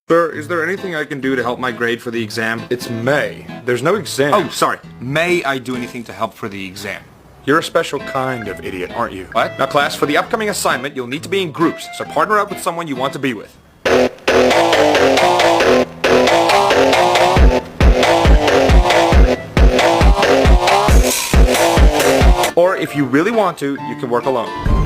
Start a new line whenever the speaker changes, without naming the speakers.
Sir, is there anything I can do to help my grade for the exam?
It's May. There's no exam.
Oh, sorry. May I do anything to help for the exam?
You're a special kind of idiot, aren't you?
What?
Now, class, for the upcoming assignment, you'll need to be in groups, so partner up with someone you want to be with. Or, if you really want to, you can work alone.